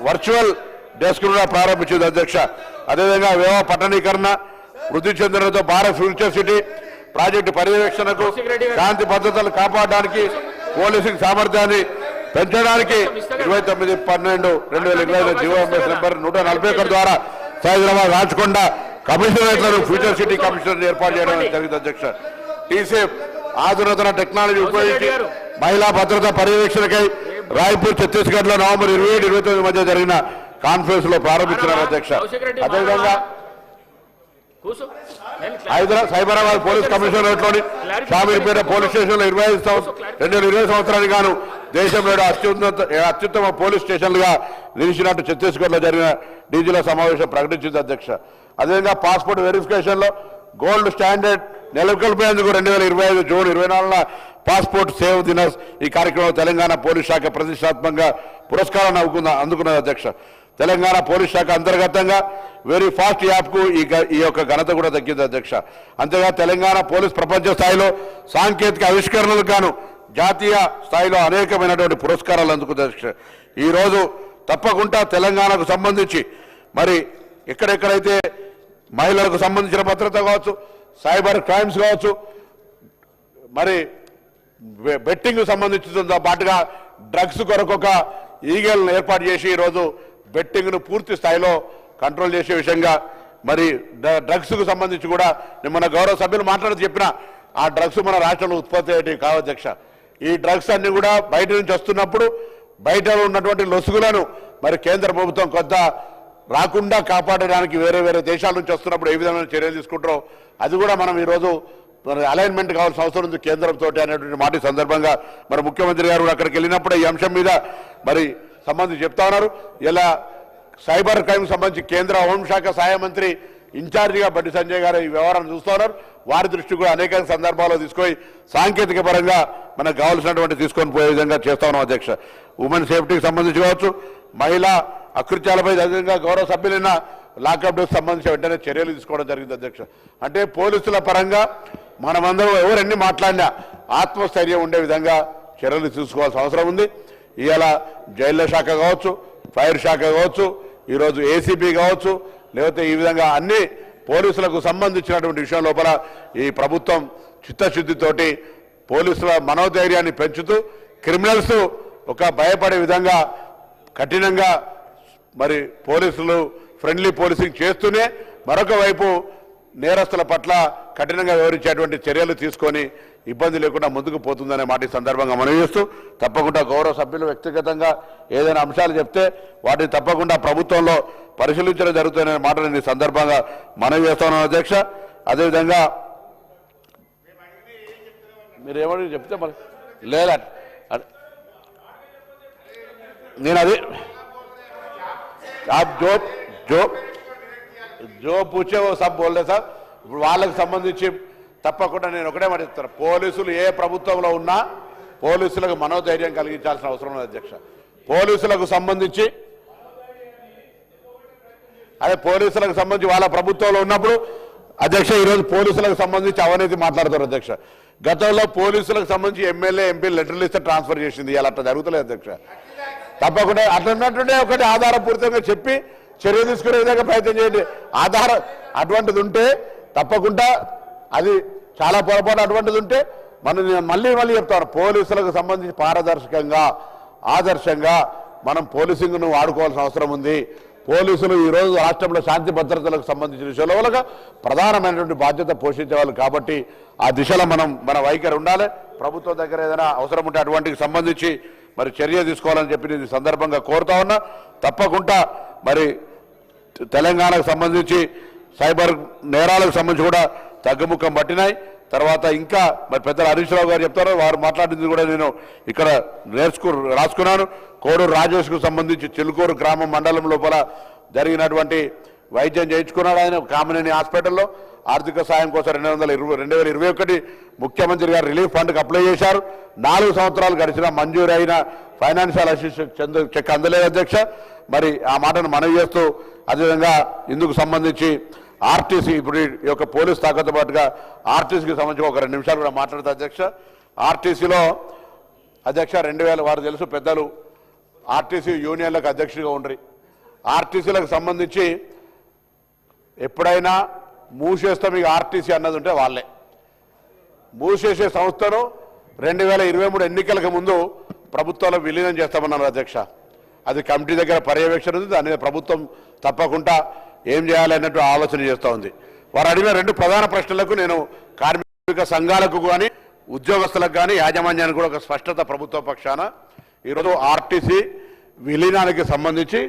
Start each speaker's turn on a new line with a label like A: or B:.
A: Virtual desk కూడా ప్రారంభించింది అధ్యక్ష. అదేవిధంగా వ్యవ పట్టణీకరణ, వృద్ధి చెందడంతో భారత్ ఫ్యూచర్ సిటీ ప్రాజెక్టు పర్యవేక్షణకు, శాంతి భద్రతలు కాపాడడానికి, పోలీసింగ్ సామర్థ్యాన్ని పెంచడానికి 29/12/2025 జీవో నెంబర్ 141 ద్వారా హైదరాబాద్ రాచకొండ కమిషనరేట్లను ఫ్యూచర్ సిటీ కమిషనర్ ఏర్పాటు చేయడం జరిగింది అధ్యక్ష. టీసేఫ్ ఆధునిక టెక్నాలజీ ఉపయోగించి మహిళా భద్రతా పర్యవేక్షణకై రాయ్పూర్ ఛత్తీస్గఢ్ లో నవంబర్ 27-29 మధ్య జరిగిన కాన్ఫరెన్స్ లో ప్రారంభించినారు అధ్యక్ష. అదేవిధంగా సైబరాబాద్ పోలీస్ కమిషనరేట్లోని షామీర్పేట పోలీస్ స్టేషన్లో 2020 సంవత్సరానికి గాను దేశంలో అత్యుత్తమ పోలీస్ స్టేషన్లుగా నిలిచినట్టు ఛత్తీస్గఢ్ లో జరిగిన డీజీల సమావేశం ప్రకటించింది అధ్యక్ష. అదేవిధంగా పాస్పోర్ట్ వెరిఫికేషన్ లో గోల్డ్ స్టాండర్డ్ నెలకొల్పేందుకు 2025 జూన్ 24న పాస్పోర్ట్ సేవ్ దినస్ ఈ కార్యక్రమంలో తెలంగాణ పోలీస్ శాఖ ప్రతిష్టాత్మకంగా పురస్కారాన్ని అందుకున్నది అధ్యక్ష. తెలంగాణ పోలీస్ శాఖ అంతర్గతంగా వెరీ ఫాస్ట్ యాప్కు ఈ యొక్క ఘనత కూడా దక్కింది అధ్యక్ష. అంతేగా తెలంగాణ పోలీస్ ప్రపంచ స్థాయిలో సాంకేతిక ఆవిష్కరణలకు గాను జాతీయ స్థాయిలో అనేకమైనటువంటి పురస్కారాలు అందుకుంది అధ్యక్ష. ఈరోజు తప్పకుండా తెలంగాణకు సంబంధించి మరి ఎక్కడెక్కడైతే మహిళలకు సంబంధించిన భద్రత కావచ్చు, సైబర్ క్రైమ్స్ కావచ్చు, మరి బెట్టింగ్ సంబంధించిన పాటుగా డ్రగ్స్ కొరకు ఒక ఈగల్ని ఏర్పాటు చేసి ఈరోజు బెట్టింగ్ను పూర్తి స్థాయిలో కంట్రోల్ చేసే విషయంగా మరి డ్రగ్స్కు సంబంధించి కూడా మన గౌరవ సభ్యులు మాట్లాడుతూ చెప్పిన ఆ డ్రగ్స్ మన రాష్ట్రంలో ఉత్పత్తి అయ్యేవి కావు అధ్యక్ష. ఈ డ్రగ్స్ అన్ని కూడా బయట నుంచి వస్తున్నప్పుడు బయట ఉన్నటువంటి లొసుగులను మరి కేంద్ర ప్రభుత్వం కొంత రాకుండా కాపాడడానికి వేరే వేరే దేశాల నుంచి వస్తున్నప్పుడు ఏ విధమైన చర్యలు తీసుకుంటారో అది కూడా మనం ఈరోజు అలైన్మెంట్ కావాల్సిన అవసరం ఉంది కేంద్రంతో అనేటువంటి మాట సందర్భంగా మరి ముఖ్యమంత్రి గారు కూడా అక్కడికి వెళ్ళినప్పుడు ఈ అంశం మీద మరి సంబంధించి చెప్తా ఉన్నారు. ఇలా సైబర్ క్రైమ్ సంబంధించి కేంద్ర హోంశాఖ సహాయ మంత్రి ఇన్ఛార్జిగా బండి సంజయ్ గారు ఈ వ్యవహారం చూస్తూ ఉన్నారు. వారి దృష్టి కూడా అనేక సందర్భాల్లో తీసుకొని సాంకేతిక పరంగా మనకు కావాల్సినటువంటి తీసుకొని పోయే విధంగా చేస్తా ఉన్నాం అధ్యక్ష. ఉమెన్ సేఫ్టీకి సంబంధించి కావచ్చు, మహిళా అకృత్యాలపై అదేవిధంగా గౌరవ సభ్యులైన లాకప్ డేస్ సంబంధించి వెంటనే చర్యలు తీసుకోవడం జరిగింది అధ్యక్ష. అంటే పోలీసుల పరంగా మనమందరం ఎవరెన్ని మాట్లాడినా ఆత్మస్థైర్యం ఉండే విధంగా చర్యలు తీసుకోవాల్సిన అవసరం ఉంది. ఇవాళ జైళ్ల శాఖ కావచ్చు, ఫైర్ శాఖ కావచ్చు, ఈరోజు ఏసీపీ కావచ్చు, లేకపోతే ఈ విధంగా అన్ని పోలీసులకు సంబంధించినటువంటి విషయం లోపల ఈ ప్రభుత్వం చిత్తశుద్ధితోటి పోలీసుల మనోధైర్యాన్ని పెంచుతూ క్రిమినల్స్ ఒక భయపడే విధంగా కఠినంగా మరి పోలీసులు ఫ్రెండ్లీ పోలీసింగ్ చేస్తూనే మరొక వైపు నేరస్తుల పట్ల కఠినంగా వ్యవహరించేటువంటి చర్యలు తీసుకొని ఇబ్బంది లేకుండా ముందుకు పోతుందనే మాట ఈ సందర్భంగా మనవి చేస్తూ తప్పకుండా గౌరవ సభ్యులు వ్యక్తిగతంగా ఏదైనా అంశాలు చెప్తే వాటిని తప్పకుండా ప్రభుత్వంలో పరిశీలించడం జరుగుతుందనే మాట నేను ఈ సందర్భంగా మనవి చేస్తున్నాను అధ్యక్ష. అదేవిధంగా మీరు ఏమని చెప్తే మరి లేదా నేను అది आप जो पूछे वो सब बोल रहे సార్. ఇప్పుడు వాళ్ళకి సంబంధించి తప్పకుండా నేను ఒకటే మాట చెప్తాను, పోలీసులు ఏ ప్రభుత్వంలో ఉన్నా పోలీసులకు మనోధైర్యం కలిగించాల్సిన అవసరం ఉంది అధ్యక్ష. పోలీసులకు సంబంధించి పోలీసులకు సంబంధించి వాళ్ళ ప్రభుత్వంలో ఉన్నప్పుడు అధ్యక్ష ఈరోజు పోలీసులకు సంబంధించి అవినీతి మాట్లాడతారు అధ్యక్ష. గతంలో పోలీసులకు సంబంధించి ఎమ్మెల్యే ఎంపీ లెటర్లు ఇస్తే ట్రాన్స్ఫర్ చేసింది, ఇలా అట్లా జరుగుతలేదు అధ్యక్ష. తప్పకుండా అట్లన్నట్టుండే ఒకటి ఆధారపూరితంగా చెప్పి చర్య తీసుకునే విధంగా ప్రయత్నం చేయండి. ఆధారం అటువంటిది ఉంటే తప్పకుండా అది చాలా పొరపాటు అటువంటిది ఉంటే మనం మళ్ళీ చెప్తాను, పోలీసులకు సంబంధించి పారదర్శకంగా ఆదర్శంగా మనం పోలీసింగ్ను వాడుకోవాల్సిన అవసరం ఉంది. పోలీసులు ఈరోజు రాష్ట్రంలో శాంతి భద్రతలకు సంబంధించిన విషయంలో వాళ్ళగా ప్రధానమైనటువంటి బాధ్యత పోషించే వాళ్ళు కాబట్టి ఆ దిశలో మన వైఖరి ఉండాలి. ప్రభుత్వం దగ్గర ఏదైనా అవసరం ఉంటే అటువంటికి సంబంధించి మరి చర్య తీసుకోవాలని చెప్పి నేను సందర్భంగా కోరుతా ఉన్నా. తప్పకుండా మరి తెలంగాణకు సంబంధించి సైబర్ నేరాలకు సంబంధించి కూడా తగ్గుముఖం పట్టినాయి. తర్వాత ఇంకా మరి పెద్దలు హరీష్ రావు గారు చెప్తారో వారు మాట్లాడింది కూడా నేను ఇక్కడ రాసుకున్నాను. కోడూరు రాజేష్కు సంబంధించి చిలుకూరు గ్రామం మండలం లోపల జరిగినటువంటి వైద్యం చేయించుకున్నాడు ఆయన కామినేని హాస్పిటల్లో. ఆర్థిక సాయం కోసం 2021 ముఖ్యమంత్రి గారు రిలీఫ్ ఫండ్కి అప్లై చేశారు. 4 సంవత్సరాలు గడిచిన మంజూరైన ఫైనాన్షియల్ అసిస్టెన్స్ చెక్ అందలేదు అధ్యక్ష. మరి ఆ మాటను మనవి చేస్తూ అదేవిధంగా ఇందుకు సంబంధించి ఆర్టీసీ ఇప్పుడు ఈ యొక్క పోలీస్ తాకతో పాటుగా ఆర్టీసీకి సంబంధించి ఒక 2 నిమిషాలు కూడా మాట్లాడుతా అధ్యక్ష. ఆర్టీసీలో అధ్యక్ష 2000 వారు తెలుసు పెద్దలు ఆర్టీసీ యూనియన్లకు అధ్యక్షుడిగా ఉండ్రి ఆర్టీసీలకు సంబంధించి ఎప్పుడైనా మూసేస్తాం ఇక ఆర్టీసీ అన్నది ఉంటే వాళ్ళే మూసేసే సంస్థను 2023 ఎన్నికలకు ముందు ప్రభుత్వంలో విలీనం చేస్తామన్నారు అధ్యక్ష. అది కమిటీ దగ్గర పర్యవేక్షణ ఉంది. దాని మీద ప్రభుత్వం తప్పకుండా ఏం చేయాలన్నట్టు ఆలోచన చేస్తూ ఉంది. వారు అడిగిన 2 ప్రధాన ప్రశ్నలకు నేను కార్మిక సంఘాలకు కానీ ఉద్యోగస్తులకు కానీ యాజమాన్యానికి కూడా ఒక స్పష్టత ప్రభుత్వ పక్షాన ఈరోజు ఆర్టీసీ విలీనానికి సంబంధించి